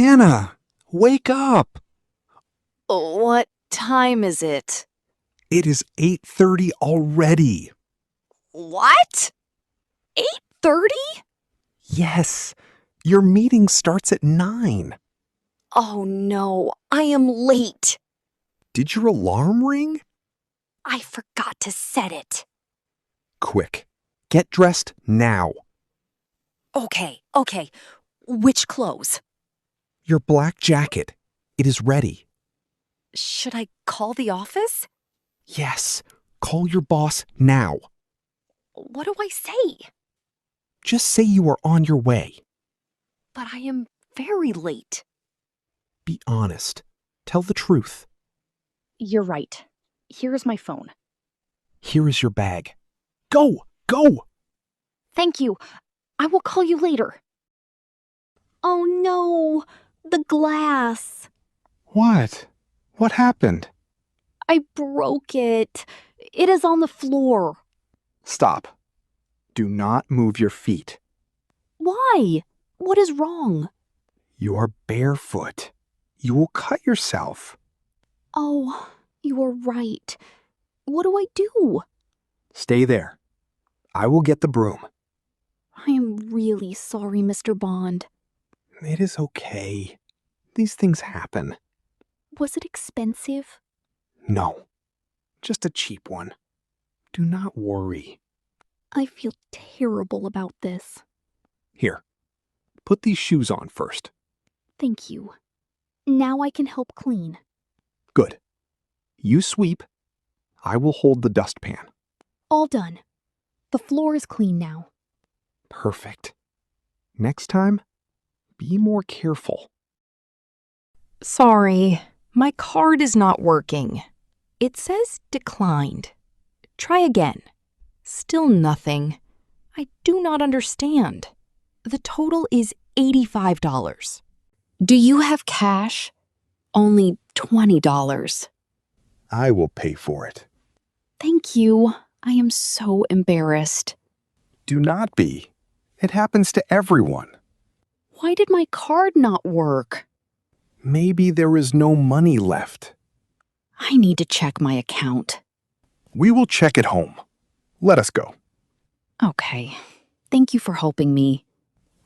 Anna, wake up! What time is it? It is 8:30 already. What? 8:30? Yes, your meeting starts at 9. Oh no, I am late. Did your alarm ring? I forgot to set it. Quick, get dressed now. Okay. Which clothes? Your black jacket. It is ready. Should I call the office? Yes, call your boss now. What do I say? Just say you are on your way. But I am very late. Be honest. Tell the truth. You're right. Here's my phone. Here is your bag. Go! Thank you. I will call you later. Oh no, the glass. What? What happened? I broke it. It is on the floor. Stop. Do not move your feet. Why? What is wrong? You are barefoot. You will cut yourself. Oh, you are right. What do I do? Stay there. I will get the broom. I am really sorry, Mr. Bond. It is okay. These things happen. Was it expensive? No, just a cheap one. Do not worry. I feel terrible about this. Here, put these shoes on first. Thank you. Now I can help clean. Good. You sweep. I will hold the dustpan. All done. The floor is clean now. Perfect. Next time, be more careful. Sorry, my card is not working. It says declined. Try again. Still nothing. I do not understand. The total is $85. Do you have cash? Only $20. I will pay for it. Thank you. I am so embarrassed. Do not be. It happens to everyone. Why did my card not work? Maybe there is no money left. I need to check my account. We will check at home. Let us go. Okay. Thank you for helping me.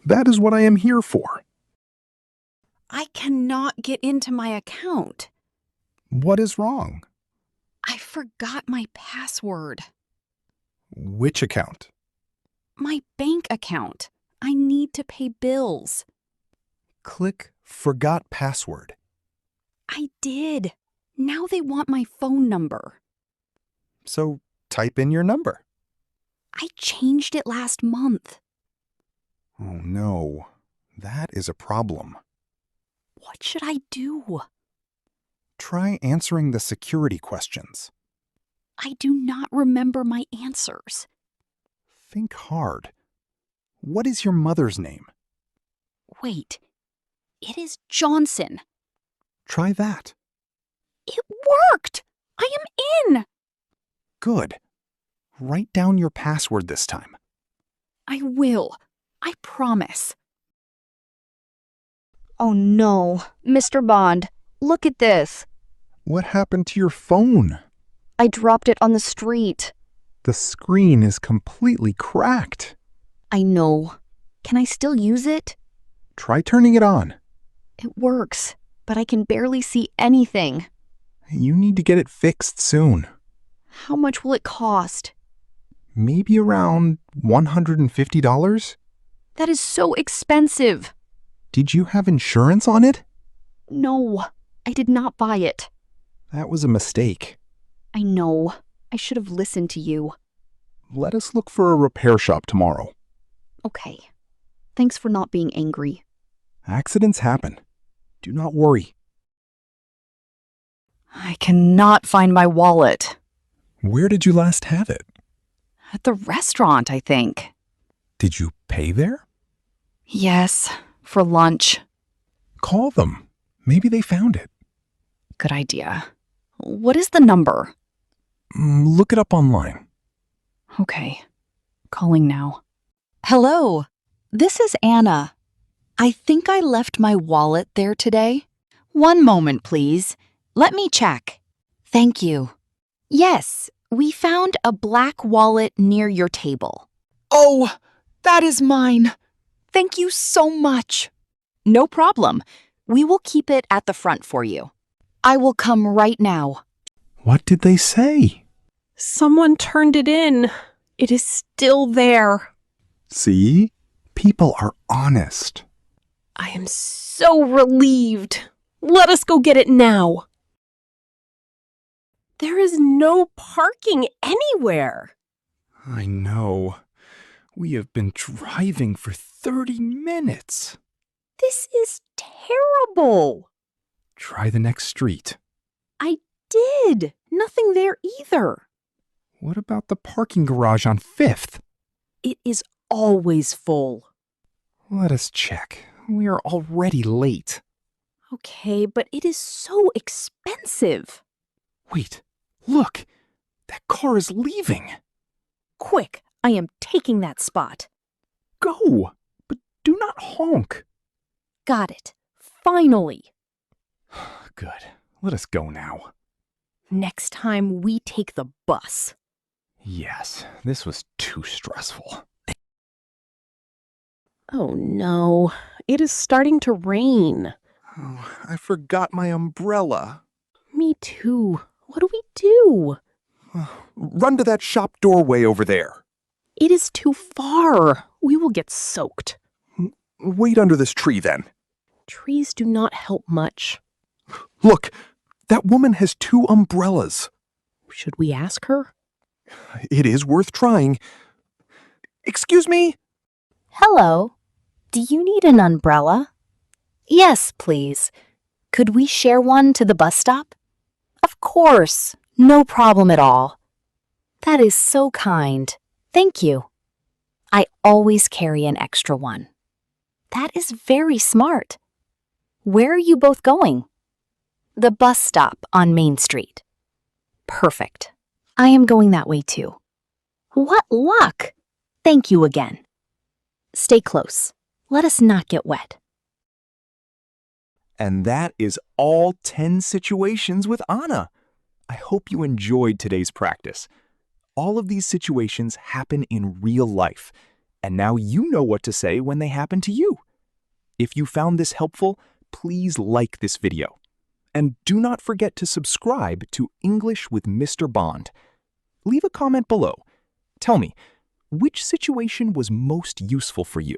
That is what I am here for. I cannot get into my account. What is wrong? I forgot my password. Which account? My bank account. I need to pay bills. Click Forgot Password. I did. Now they want my phone number. So type in your number. I changed it last month. Oh no, that is a problem. What should I do? Try answering the security questions. I do not remember my answers. Think hard. What is your mother's name? Wait, it is Johnson. Try that. It worked! I am in! Good. Write down your password this time. I will. I promise. Oh no, Mr. Bond, look at this. What happened to your phone? I dropped it on the street. The screen is completely cracked. I know. Can I still use it? Try turning it on. It works, but I can barely see anything. You need to get it fixed soon. How much will it cost? Maybe around $150? That is so expensive. Did you have insurance on it? No, I did not buy it. That was a mistake. I know. I should have listened to you. Let us look for a repair shop tomorrow. Okay. Thanks for not being angry. Accidents happen. Do not worry. I cannot find my wallet. Where did you last have it? At the restaurant, I think. Did you pay there? Yes, for lunch. Call them. Maybe they found it. Good idea. What is the number? Look it up online. Okay. Calling now. Hello. This is Anna. I think I left my wallet there today. One moment, please. Let me check. Thank you. Yes, we found a black wallet near your table. Oh, that is mine. Thank you so much. No problem. We will keep it at the front for you. I will come right now. What did they say? Someone turned it in. It is still there. See? People are honest. I am so relieved. Let us go get it now. There is no parking anywhere. I know. We have been driving for 30 minutes. This is terrible. Try the next street. I did. Nothing there either. What about the parking garage on 5th? It is always full. Let us check. We are already late. Okay, but it is so expensive. Wait, look. That car is leaving. Quick, I am taking that spot. Go, but do not honk. Got it. Finally. Good. Let us go now. Next time we take the bus. Yes, this was too stressful. Oh no, it is starting to rain. Oh, I forgot my umbrella. Me too. What do we do? Run to that shop doorway over there. It is too far. We will get soaked. Wait under this tree then. Trees do not help much. Look, that woman has 2 umbrellas. Should we ask her? It is worth trying. Excuse me? Hello. Do you need an umbrella? Yes, please. Could we share one to the bus stop? Of course. No problem at all. That is so kind. Thank you. I always carry an extra one. That is very smart. Where are you both going? The bus stop on Main Street. Perfect. I am going that way too. What luck! Thank you again. Stay close. Let us not get wet. And that is all 10 situations with Anna. I hope you enjoyed today's practice. All of these situations happen in real life, and now you know what to say when they happen to you. If you found this helpful, please like this video. And do not forget to subscribe to English with Mr. Bond. Leave a comment below. Tell me, which situation was most useful for you?